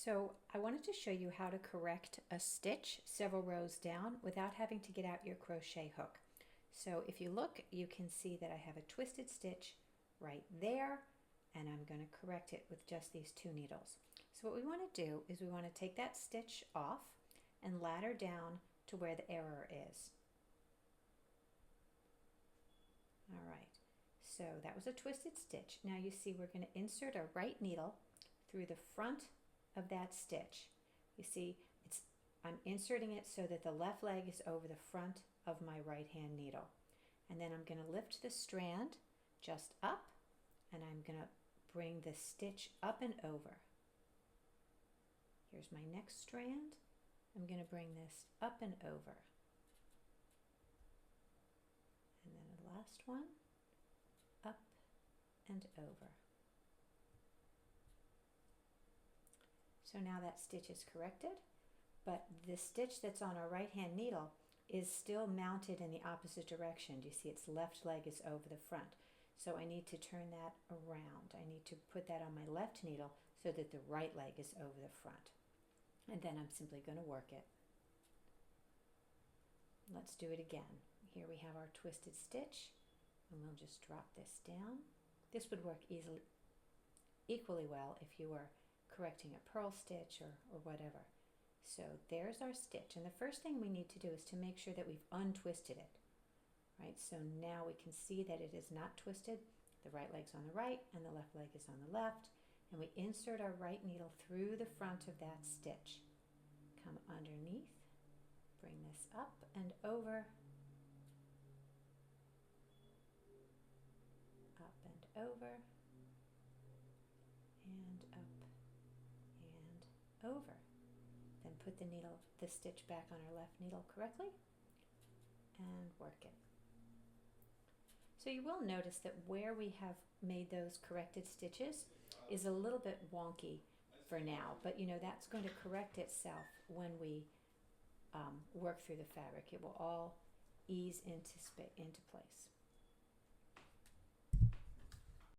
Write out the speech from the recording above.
So I wanted to show you how to correct a stitch several rows down without having to get out your crochet hook. So if you look, you can see that I have a twisted stitch right there, and I'm going to correct it with just these 2 needles. So what we want to do is we want to take that stitch off and ladder down to where the error is. All right, so that was a twisted stitch. Now you see we're going to insert our right needle through the front of that stitch. You see, I'm inserting it so that the left leg is over the front of my right hand needle. And then I'm going to lift the strand just up, and I'm going to bring the stitch up and over. Here's my next strand. I'm going to bring this up and over. And then the last one, up and over. So now that stitch is corrected, but the stitch that's on our right hand needle is still mounted in the opposite direction. Do you see its left leg is over the front? So I need to turn that around. I need to put that on my left needle so that the right leg is over the front. And then I'm simply going to work it. Let's do it again. Here we have our twisted stitch, and we'll just drop this down. This would work equally well if you were correcting a purl stitch or whatever. So there's our stitch, and the first thing we need to do is to make sure that we've untwisted it. Right, so now we can see that it is not twisted. The right leg's on the right and the left leg is on the left, and we insert our right needle through the front of that stitch. Come underneath, bring this up and over, up and over, and up and over. Then put the stitch back on our left needle correctly and work it. So you will notice that where we have made those corrected stitches is a little bit wonky for now, but you know that's going to correct itself when we work through the fabric. It will all ease into place.